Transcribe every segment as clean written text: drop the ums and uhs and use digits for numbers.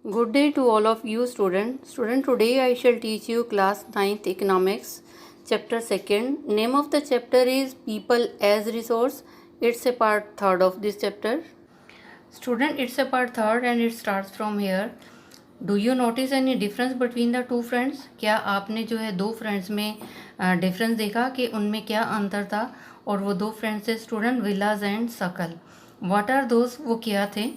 Good day to all of you students. Today I shall teach you class 9th economics, chapter 2nd. Name of the chapter is People as Resource. It's a part 3rd of this chapter. Student, it's a part 3rd and it starts from here. Do you notice any difference between the two friends? क्या आपने जो है दो friends में difference देखा कि उनमें क्या अंतर था? और वो दो फ्रेंड्स थे student, Vilas and Sakal. What are those? वो क्या थे?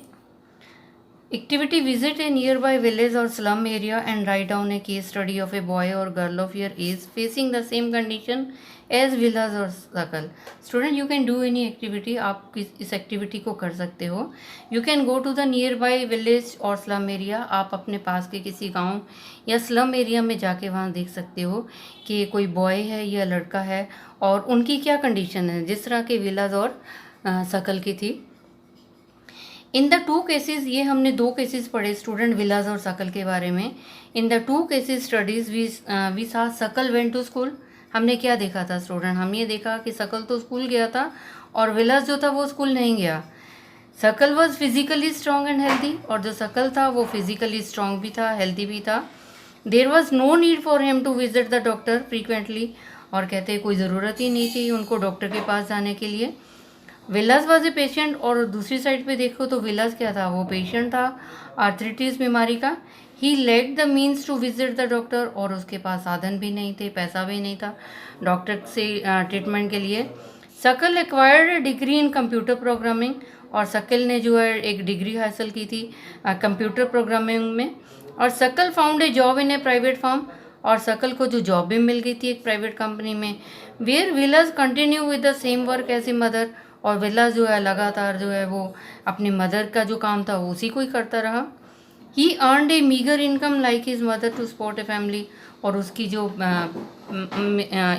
Activity: visit a nearby village or slum area and write down a case study of a boy or girl of your age facing the same condition as Vilas or Sakal. Student, you can do any activity. आप इस activity को कर सकते हो. You can go to the nearby village or slum area. आप अपने पास के किसी गांव या स्लम एरिया में जाके वहाँ देख सकते हो कि कोई बॉय है या लड़का है और उनकी क्या कंडीशन है, जिस तरह के विलास और सकल की थी. इन द टू केसेस, ये हमने दो केसेस पढ़े स्टूडेंट, विलास और सकल के बारे में. In the two cases studies we saw Sakal went to school. हमने क्या देखा था स्टूडेंट? हम ये देखा कि सकल तो स्कूल गया था और विलास जो था वो स्कूल नहीं गया. सकल was physically strong and healthy, और जो सकल था वो फिजिकली स्ट्रॉन्ग भी था, हेल्दी भी था. There was no need for him to visit the doctor frequently, और कहते कोई ज़रूरत ही नहीं थी उनको डॉक्टर के पास जाने के लिए. विलास वॉज ए पेशेंट, और दूसरी साइड पे देखो तो विलास क्या था? वो पेशेंट था आर्थराइटिस बीमारी का. He lack the means to visit the doctor, और उसके पास साधन भी नहीं थे, पैसा भी नहीं था डॉक्टर से ट्रीटमेंट के लिए. सकल acquired degree in computer programming, और सकल ने जो है एक डिग्री हासिल की थी कंप्यूटर प्रोग्रामिंग में. और सकल found a job in A private firm, और सकल को जो जॉब भी मिल गई थी एक प्राइवेट कंपनी में. Where Vilas continue with the same work as a mother, और विलास जो है लगातार जो है वो अपनी मदर का जो काम था वो उसी को ही करता रहा. He earned a meagre income like his mother to support a family, और उसकी जो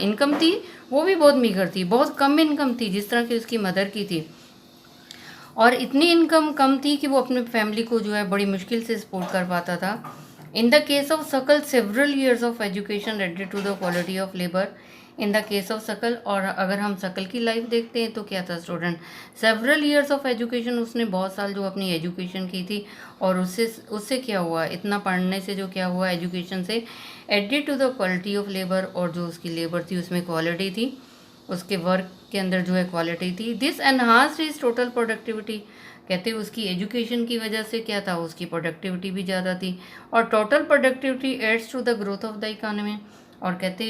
इनकम थी वो भी बहुत मीगर थी, बहुत कम इनकम थी जिस तरह की उसकी मदर की थी. और इतनी इनकम कम थी कि वो अपने फैमिली को जो है बड़ी मुश्किल से सपोर्ट कर पाता था. In the case of Sakal, several years of education added to the quality of labour. In the case of Sakal, और अगर हम सकल की लाइफ देखते हैं तो क्या था student? Several years of education, उसने बहुत साल जो अपनी एजुकेशन की थी, और उससे क्या हुआ, इतना पढ़ने से जो क्या हुआ एजुकेशन से, added to the quality of labour, और जो उसकी लेबर थी उसमें क्वालिटी थी, उसके वर्क के अंदर जो है क्वालिटी थी. This enhanced his total productivity. कहते उसकी एजुकेशन की वजह से क्या था, उसकी प्रोडक्टिविटी भी ज़्यादा थी, और total productivity adds to the growth of the economy. और कहते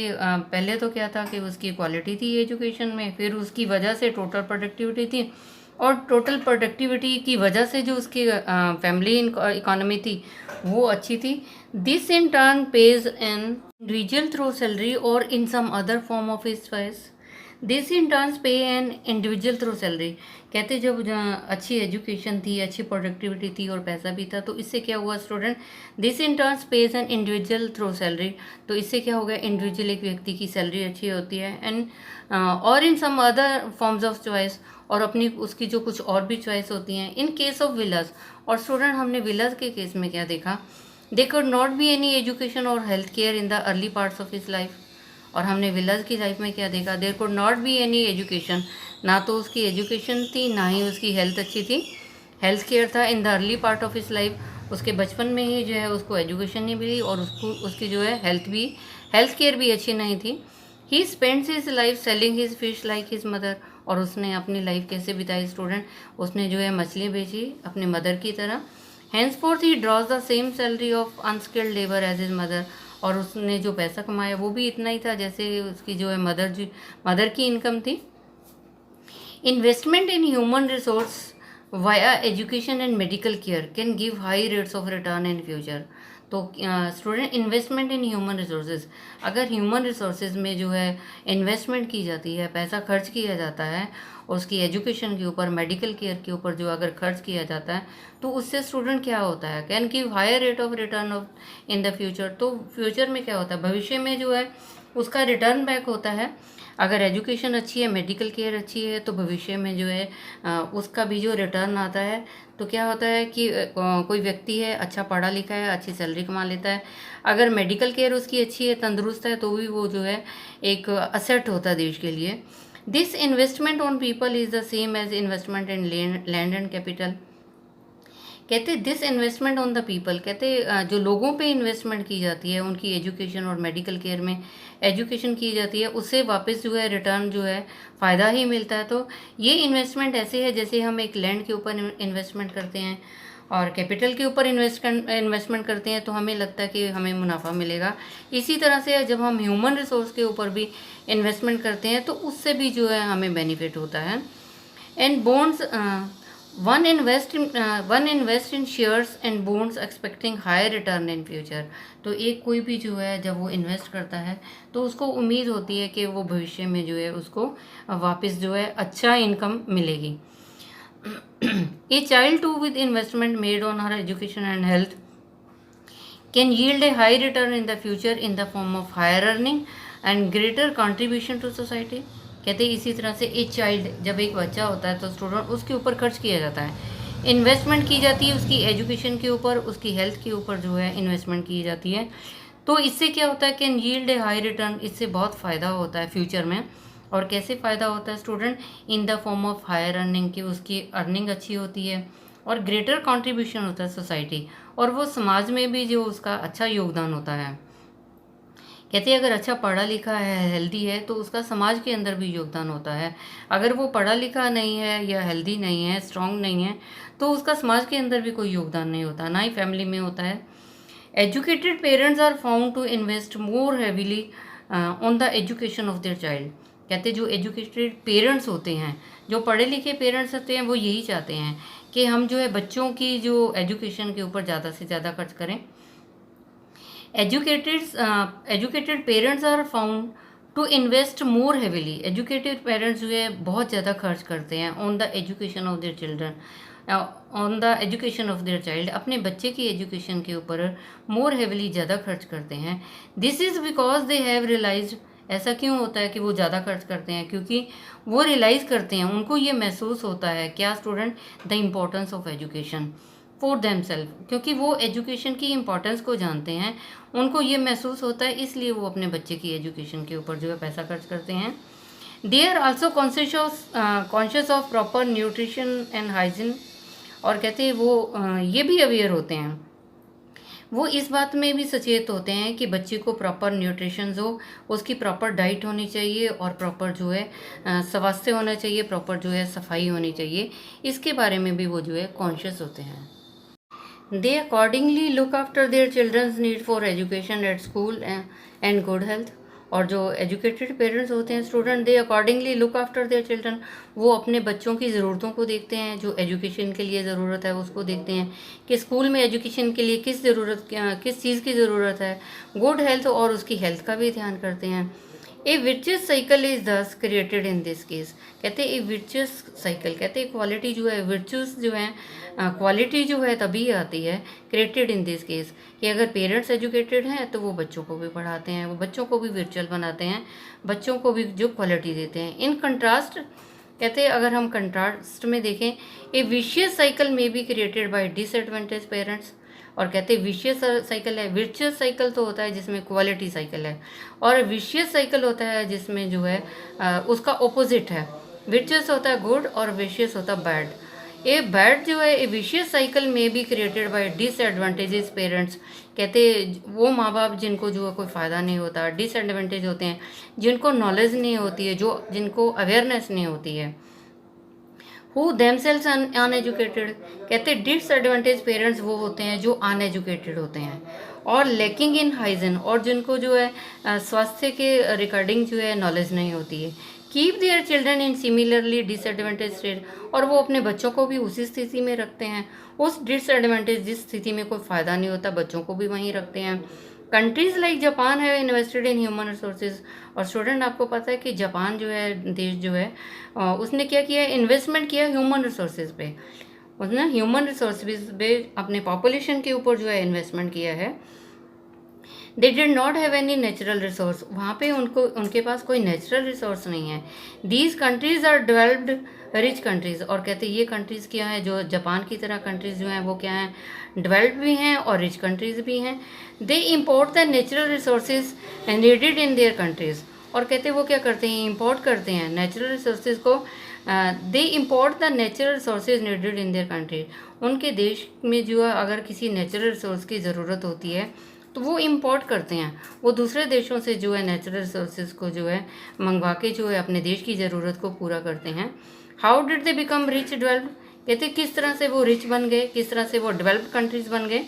पहले तो क्या था कि उसकी क्वालिटी थी एजुकेशन में, फिर उसकी वजह से टोटल प्रोडक्टिविटी थी, और टोटल प्रोडक्टिविटी की वजह से जो उसकी फैमिली इकोनॉमी थी वो अच्छी थी. This in turn pays an individual through salary और in some other form of his choice. This in turns pay an individual through salary. कहते जब अच्छी एजुकेशन थी, अच्छी प्रोडक्टिविटी थी और पैसा भी था, तो इससे क्या हुआ student? This in turns page an individual through salary. तो इससे क्या हो गया? इंडिविजुअल एक व्यक्ति की सैलरी अच्छी होती है, एंड और in some other forms of choice, और अपनी उसकी जो कुछ और भी चॉइस होती हैं. इन केस ऑफ विलास, और स्टूडेंट हमने विलास के केस में क्या देखा? They could not be any education और health care in the early parts of his life. और हमने विलास की लाइफ में क्या देखा? There could not be any education, ना तो उसकी एजुकेशन थी ना ही उसकी हेल्थ अच्छी थी, हेल्थ केयर था. In the early part of his life, उसके बचपन में ही जो है उसको एजुकेशन नहीं मिली, और उसकी जो है हेल्थ केयर भी अच्छी नहीं थी. He spends his life selling his fish like his mother, और उसने अपनी लाइफ कैसे बिताई स्टूडेंट? उसने जो है मछली बेची अपने मदर की तरह. Henceforth he draws the same salary of unskilled labour as his mother, और उसने जो पैसा कमाया वो भी इतना ही था जैसे उसकी जो है मदर की इनकम थी. Investment in human resource via education and medical care can give high rates of return in future. तो student, investment in human resources, अगर ह्यूमन रिसोर्सेज में जो है इन्वेस्टमेंट की जाती है, पैसा खर्च किया जाता है उसकी एजुकेशन के ऊपर, मेडिकल केयर के ऊपर जो अगर खर्च किया जाता है, तो उससे स्टूडेंट क्या होता है? Can give higher rate of return of in the future. तो फ्यूचर में क्या होता है? भविष्य में जो है उसका रिटर्न बैक होता है. अगर एजुकेशन अच्छी है, मेडिकल केयर अच्छी है, तो भविष्य में जो है उसका भी जो रिटर्न आता है. तो क्या होता है कि कोई व्यक्ति है अच्छा पढ़ा लिखा है, अच्छी सैलरी कमा लेता है, अगर मेडिकल केयर उसकी अच्छी है, तंदुरुस्त है, तो भी वो जो है एक असेट होता है देश के लिए. This investment on people is the same as investment in land and capital. कहते this investment on the people, कहते जो लोगों पे इन्वेस्टमेंट की जाती है, उनकी एजुकेशन और मेडिकल केयर में एजुकेशन की जाती है, उससे वापस जो है रिटर्न जो है फ़ायदा ही मिलता है। तो ये इन्वेस्टमेंट ऐसे है जैसे हम एक लैंड के ऊपर इन्वेस्टमेंट करते हैं और कैपिटल के ऊपर इन्वेस्टमेंट करते हैं तो हमें लगता है कि हमें मुनाफा मिलेगा। इसी तरह से जब हम ह्यूमन रिसोर्स के ऊपर भी इन्वेस्टमेंट करते हैं तो उससे भी जो है हमें बेनिफिट होता है। And bonds, one invest in shares and bonds expecting higher return in future. तो एक कोई भी जो है जब वो इन्वेस्ट करता है तो उसको उम्मीद होती है कि वो भविष्य में जो है उसको वापस जो है अच्छा इनकम मिलेगी। A child too with investment made on her education and health can yield a high return in the future in the form of higher earning and greater contribution to society। कहते हैं इसी तरह से एक child, जब एक बच्चा होता है तो स्टूडेंट, उसके ऊपर खर्च किया जाता है, इन्वेस्टमेंट की जाती है उसकी एजुकेशन के ऊपर, उसकी हेल्थ के ऊपर जो है इन्वेस्टमेंट की जाती है। तो इससे क्या होता है, can yield A high return, इससे बहुत फ़ायदा होता है फ्यूचर में। और कैसे फ़ायदा होता है student, in the form of higher earning, की उसकी अर्निंग अच्छी होती है और ग्रेटर कंट्रीब्यूशन होता है सोसाइटी, और वो समाज में भी जो उसका अच्छा योगदान होता है। कहते हैं अगर अच्छा पढ़ा लिखा है, हेल्दी है, तो उसका समाज के अंदर भी योगदान होता है। अगर वो पढ़ा लिखा नहीं है या हेल्दी नहीं है, स्ट्रांग नहीं है, तो उसका समाज के अंदर भी कोई योगदान नहीं होता, ना ही फैमिली में होता है। Educated parents are found to invest more heavily on the education of their child. कहते जो एजुकेटेड पेरेंट्स होते हैं, जो पढ़े लिखे पेरेंट्स होते हैं, वो यही चाहते हैं कि हम जो है बच्चों की जो एजुकेशन के ऊपर ज़्यादा से ज़्यादा खर्च करें। Educated parents are found to invest more heavily. Educated parents जो है बहुत ज़्यादा खर्च करते हैं on the education of their children, on the education of their child, अपने बच्चे की एजुकेशन के ऊपर मोर हैवीली ज़्यादा खर्च करते हैं। This is because they have realised, ऐसा क्यों होता है कि वो ज़्यादा खर्च करते हैं, क्योंकि वो रियलाइज़ करते हैं, उनको ये महसूस होता है क्या student, the importance of education for them self, क्योंकि वो एजुकेशन की इम्पोर्टेंस को जानते हैं, उनको ये महसूस होता है, इसलिए वो अपने बच्चे की एजुकेशन के ऊपर जो है पैसा खर्च करते हैं। They are also conscious of proper nutrition and hygiene, और कहते हैं वो ये भी अवेयर होते हैं, वो इस बात में भी सचेत होते हैं कि बच्चे को प्रॉपर न्यूट्रिशन हो, उसकी प्रॉपर डाइट होनी चाहिए और प्रॉपर जो है स्वास्थ्य होना चाहिए, प्रॉपर जो है सफाई होनी चाहिए, इसके बारे में भी वो जो है कॉन्शियस होते हैं। They accordingly look after their children's need for education at school and good health। और जो एजुकेटेड पेरेंट्स होते हैं student, they accordingly look after their children, वो अपने बच्चों की ज़रूरतों को देखते हैं, जो एजुकेशन के लिए ज़रूरत है उसको देखते हैं कि स्कूल में एजुकेशन के लिए किस चीज़ की ज़रूरत है, गुड हेल्थ और उसकी हेल्थ का भी ध्यान करते हैं। ए विर्चुअस साइकिल इज दस क्रिएटेड इन दिस केस। कहते हैं ए विर्चुअस साइकिल, कहते हैं क्वालिटी जो है, विर्चुअस जो है क्वालिटी जो है तभी आती है क्रिएटेड इन दिस केस, कि अगर पेरेंट्स एजुकेटेड हैं तो वो बच्चों को भी पढ़ाते हैं, वो बच्चों को भी वर्चुअल बनाते हैं, बच्चों को भी जो क्वालिटी देते हैं। इन कंट्रास्ट, कहते हैं अगर हम कंट्रास्ट में देखें, ए विशियस साइकिल में be created by disadvantage parents. और कहते हैं विशियस साइकिल है, विर्चुअस साइकिल तो होता है जिसमें क्वालिटी साइकिल है, और विशियस साइकिल होता है जिसमें जो है उसका ऑपोजिट है। विर्चुअस होता है गुड और विशियस होता है बैड। ए बैड जो है, ए विशियस साइकिल में be created by disadvantages parents. कहते वो माँ बाप जिनको जो है कोई फ़ायदा नहीं होता, डिसएडवांटेज होते हैं, जिनको नॉलेज नहीं होती है, जिनको अवेयरनेस नहीं होती है, हु देमसेल्स अनएजुकेटेड। कहते डिसएडवांटेज पेरेंट्स वो होते हैं जो अनएजुकेटेड होते हैं और लैकिंग इन हाइजीन, और जिनको जो है स्वास्थ्य के रिगार्डिंग जो है नॉलेज नहीं होती है। Keep their children in similarly disadvantage state, और वो अपने बच्चों को भी उसी स्थिति में रखते हैं, उस डिसएडवांटेज जिस स्थिति में कोई फ़ायदा नहीं होता बच्चों को भी वहीं रखते हैं। कंट्रीज़ लाइक जापान है इन्वेस्टेड इन ह्यूमन रिसोर्सेज। और स्टूडेंट आपको पता है कि जापान जो है देश जो है उसने क्या किया, इन्वेस्टमेंट किया ह्यूमन रिसोर्सेज पे, उसने ह्यूमन रिसोर्सेज पे अपने पॉपुलेशन के ऊपर जो है इन्वेस्टमेंट किया है। They did not have any natural resource, वहाँ पे उनके पास कोई नेचुरल रिसोर्स नहीं है। These countries are developed rich countries, और कहते हैं ये कंट्रीज़ क्या है, जो जापान की तरह कंट्रीज़ जो हैं वो क्या हैं, डेवलप्ड भी हैं और रिच कंट्रीज़ भी हैं। They import the natural resources needed in their countries, और कहते हैं वो क्या करते हैं, इंपोर्ट करते हैं नेचुरल रिसोर्सेज को they import the natural resources needed in their country. उनके देश में जो है अगर किसी नेचुरल रिसोर्स की ज़रूरत होती है तो वो इम्पोर्ट करते हैं, वो दूसरे देशों से जो है नेचुरल रिसोर्सेज को जो है मंगवा के जो है अपने देश की ज़रूरत को पूरा करते हैं। How did they become rich developed, कहते किस तरह से वो रिच बन गए, किस तरह से वो डेवलप्ड कंट्रीज बन गए।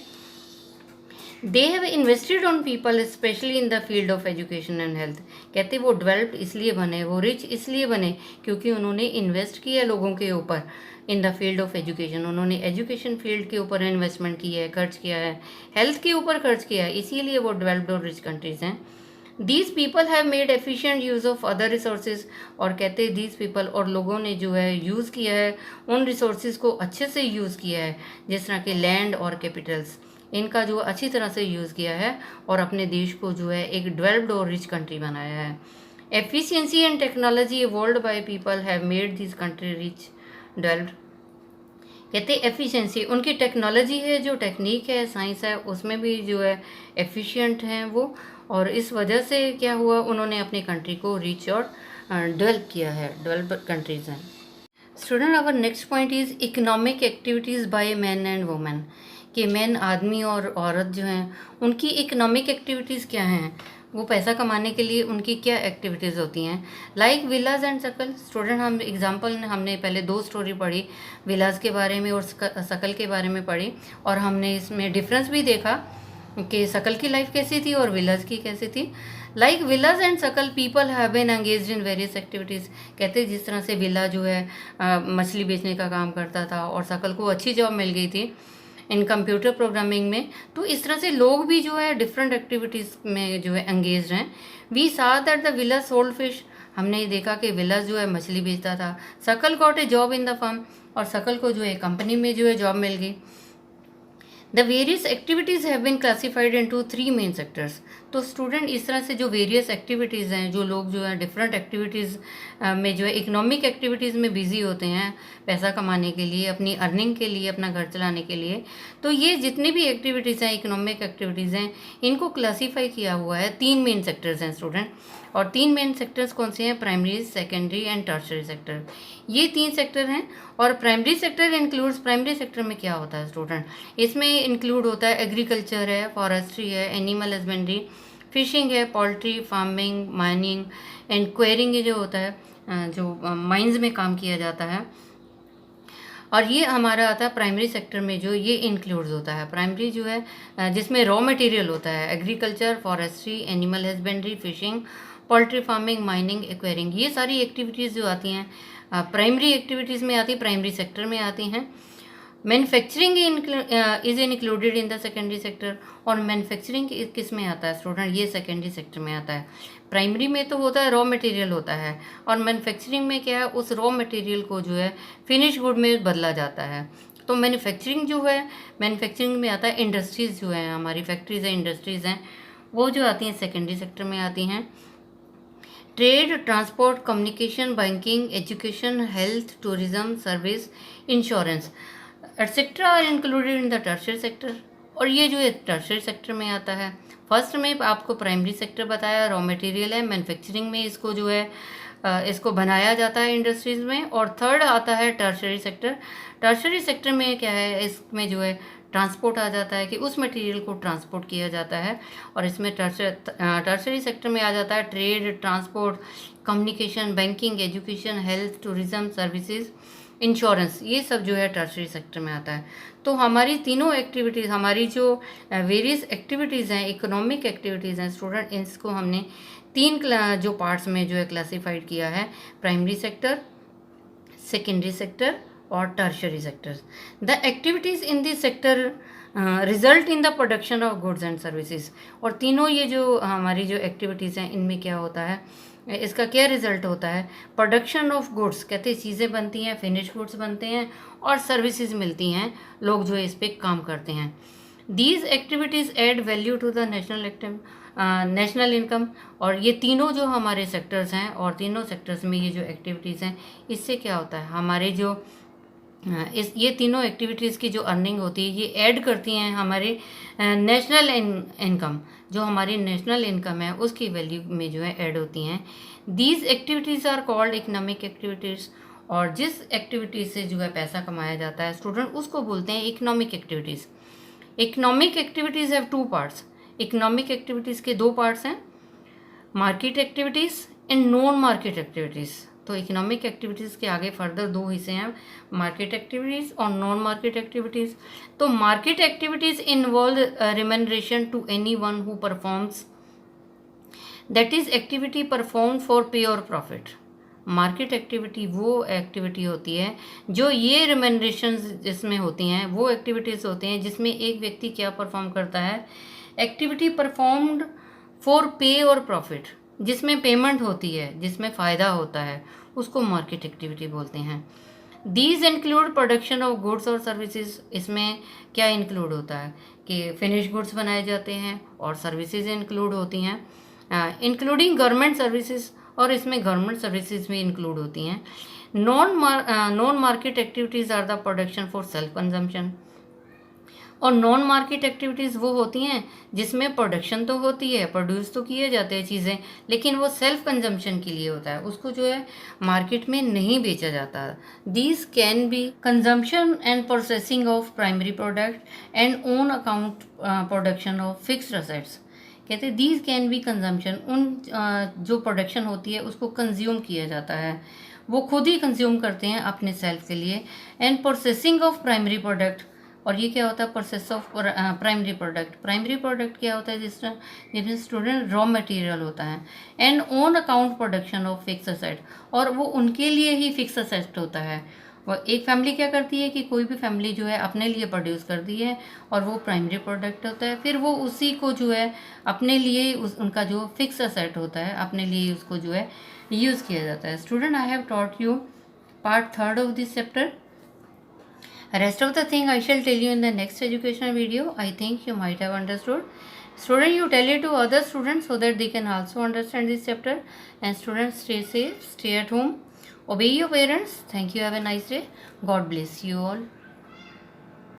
They have invested on people specially in the field of education and health, कहते वो डेवलप्ड इसलिए बने, वो रिच इसलिए बने क्योंकि उन्होंने इन्वेस्ट किया लोगों के ऊपर in the field of education, उन्होंने एजुकेशन फील्ड के ऊपर इन्वेस्टमेंट किया है, खर्च किया है, हेल्थ के ऊपर खर्च किया है, इसीलिए वो डेवलप्ड और रिच कंट्रीज हैं। These people have made efficient use of other resources, और कहते हैं दीज पीपल, और लोगों ने जो है यूज़ किया है उन रिसोर्सेज को अच्छे से यूज़ किया है, जिस तरह के लैंड और कैपिटल्स, इनका जो अच्छी तरह से यूज़ किया है और अपने देश को जो है एक डेवलप्ड और रिच कंट्री बनाया है। Efficiency and technology evolved by people have made this country rich developed, कहते एफिशिएंसी, उनकी टेक्नोलॉजी है, जो टेक्निक है, साइंस है, उसमें भी जो है एफिशिएंट हैं वो, और इस वजह से क्या हुआ, उन्होंने अपनी कंट्री को रिच और डेवलप किया है, डेवलप्ड कंट्रीज हैं। Student, our next point is economic activities by man and women, कि मैन आदमी और औरत जो हैं उनकी इकोनॉमिक एक्टिविटीज़ क्या हैं, वो पैसा कमाने के लिए उनकी क्या एक्टिविटीज़ होती हैं। लाइक विलाज एंड सकल, स्टूडेंट हम एग्जांपल हमने पहले 2 स्टोरी पढ़ी, विलाज के बारे में और सकल के बारे में पढ़ी, और हमने इसमें डिफरेंस भी देखा कि सकल की लाइफ कैसी थी और विलाज की कैसी थी। Like Vilas and Sakal people have been engaged in various activities, कहते जिस तरह से विला जो है मछली बेचने का काम करता था और सकल को अच्छी जॉब मिल गई थी इन कंप्यूटर प्रोग्रामिंग में, तो इस तरह से लोग भी जो है डिफरेंट एक्टिविटीज़ में जो है एंगेज हैं। We saw that the Vilas sold fish, हमने देखा कि विला जो है मछली बेचता था। सकल got a job in the firm, और सकल को जो है कंपनी में जो है जॉब मिल गई। The various activities have been classified into 3 main sectors, तो स्टूडेंट इस तरह से जो वेरियस एक्टिविटीज़ हैं, जो लोग जो है डिफरेंट एक्टिविटीज़ में जो है इकोनॉमिक एक्टिविटीज़ में बिजी होते हैं पैसा कमाने के लिए, अपनी अर्निंग के लिए, अपना घर चलाने के लिए, तो ये जितनी भी एक्टिविटीज़ हैं, इकोनॉमिक एक्टिविटीज़ हैं, इनको क्लासीफाई किया हुआ है 3 मेन सेक्टर्स हैं स्टूडेंट। और 3 मेन सेक्टर्स कौन से हैं, primary, secondary and tertiary sector, ये 3 सेक्टर हैं। और primary sector includes, primary sector में क्या होता है स्टूडेंट, इसमें इंक्लूड होता है एग्रीकल्चर है, फॉरेस्ट्री है, एनिमल हस्बेंड्री, फिशिंग है, poultry, farming, mining and quarrying, ये जो होता है जो माइंस में काम किया जाता है, और ये हमारा आता है प्राइमरी सेक्टर में, जो ये इंक्लूड्स होता है। प्राइमरी जो है जिसमें रॉ मटेरियल होता है, agriculture, forestry, animal husbandry, fishing, poultry farming, mining, acquiring, ये सारी एक्टिविटीज़ जो आती हैं प्राइमरी एक्टिविटीज़ में आती, प्राइमरी सेक्टर में आती हैं। Manufacturing is included in the secondary sector, और मैन्युफैक्चरिंग किस में आता है स्टूडेंट, ये सेकेंडरी सेक्टर में आता है। प्राइमरी में तो होता है रॉ मटेरियल होता है, और मैन्युफैक्चरिंग में क्या है, उस रॉ मटेरियल को जो है फिनिश गुड में बदला जाता है। तो मैन्युफैक्चरिंग जो है, मैन्युफैक्चरिंग में आता है इंडस्ट्रीज़ जो है, हमारी फैक्ट्रीज़ हैं, इंडस्ट्रीज़ हैं, वो जो आती हैं सेकेंडरी सेक्टर में आती हैं। Trade, transport, communication, banking, education, health, tourism, service, insurance etcetera are included in the tertiary sector, और ये जो है टर्शियरी सेक्टर में आता है। फर्स्ट में आपको प्राइमरी सेक्टर बताया, रॉ मटेरियल है, मैन्युफैक्चरिंग में इसको जो है इसको बनाया जाता है इंडस्ट्रीज़ में, और थर्ड आता है टर्शियरी सेक्टर। टर्शियरी सेक्टर में क्या है, इसमें जो है ट्रांसपोर्ट आ जाता है कि उस मटेरियल को ट्रांसपोर्ट किया जाता है, और इसमें टर्शियरी सेक्टर में आ जाता है trade, transport, communication, banking, education, health, tourism, services, insurance, ये सब जो है टर्शियरी सेक्टर में आता है। तो हमारी तीनों एक्टिविटीज़, हमारी जो वेरियस एक्टिविटीज़ हैं, इकोनॉमिक एक्टिविटीज़ हैं स्टूडेंट, इसको हमने 3 जो पार्ट्स में जो है क्लासीफाइड किया है, प्राइमरी सेक्टर, सेकेंडरी सेक्टर और tertiary sectors. The activities in this sector result in the production of goods and services, और तीनों ये जो हमारी जो एक्टिविटीज़ हैं, इनमें क्या होता है, इसका क्या रिजल्ट होता है, प्रोडक्शन ऑफ गुड्स, कहते हैं चीज़ें बनती हैं, फिनिश गुड्स बनते हैं, और सर्विसेज मिलती हैं, लोग जो है इस पर काम करते हैं। These activities add value to the national income, और ये तीनों जो हमारे सेक्टर्स हैं, और तीनों सेक्टर्स में ये जो एक्टिविटीज़ हैं, इससे क्या होता है, हमारे जो ये तीनों एक्टिविटीज़ की जो अर्निंग होती है, ये ऐड करती हैं हमारे नेशनल इनकम, जो हमारी नेशनल इनकम है उसकी वैल्यू में जो है ऐड होती हैं। These activities are called economic activities, और जिस एक्टिविटी से जो है पैसा कमाया जाता है स्टूडेंट, उसको बोलते हैं economic activities. Economic activities have two parts. Economic activities के दो पार्ट्स हैं, market activities and non market activities. तो इकोनॉमिक एक्टिविटीज़ के आगे फर्दर दो हिस्से हैं, मार्केट एक्टिविटीज़ और नॉन मार्केट एक्टिविटीज़। तो market activities involve remuneration to anyone who performs, that is activity perform for pay और प्रॉफिट। मार्केट एक्टिविटी वो एक्टिविटी होती है जो ये रिमनरेशन जिसमें होती हैं, वो एक्टिविटीज़ होती हैं जिसमें एक व्यक्ति क्या परफॉर्म करता है, एक्टिविटी परफॉर्म्ड फॉर पे और प्रॉफिट, जिसमें पेमेंट होती है, जिसमें फ़ायदा होता है, उसको मार्केट एक्टिविटी बोलते हैं। These include production of goods और सर्विसेज। इसमें क्या इंक्लूड होता है कि फिनिश गुड्स बनाए जाते हैं और सर्विसेज इंक्लूड होती हैं, इंक्लूडिंग गवर्नमेंट सर्विसेज, और इसमें गवर्नमेंट सर्विसेज भी इंक्लूड होती हैं। Non market activities are the production for self consumption. और नॉन मार्केट एक्टिविटीज़ वो होती हैं जिसमें प्रोडक्शन तो होती है, प्रोड्यूस तो किए जाते हैं चीज़ें, लेकिन वो सेल्फ कंजम्पशन के लिए होता है, उसको जो है मार्केट में नहीं बेचा जाता। These can be consumption and processing of primary product and own account production of fixed assets. कहते हैं दीज कैन बी कंजम्पशन, उन जो प्रोडक्शन होती है उसको कंज्यूम किया जाता है, वो खुद ही कंज्यूम करते हैं अपने सेल्फ के लिए। And processing of primary product, और ये क्या होता है, process of primary product. Primary product क्या होता है, जिसमें स्टूडेंट रॉ मटेरियल होता है। And own account production of fix asset, और वो उनके लिए ही फिक्स असेट होता है। और एक फैमिली क्या करती है कि कोई भी फैमिली जो है अपने लिए प्रोड्यूस करती है और वो प्राइमरी प्रोडक्ट होता है, फिर वो उसी को जो है अपने लिए उनका जो फिक्स असेट होता है अपने लिए उसको जो है यूज़ किया जाता है। Student, I have taught you part 3 of this chapter. Rest of the thing I shall tell you in the next educational video. I think you might have understood. Student, you tell it to other students so that they can also understand this chapter. And students, stay safe, stay at home, obey your parents. Thank you. Have a nice day. God bless you all.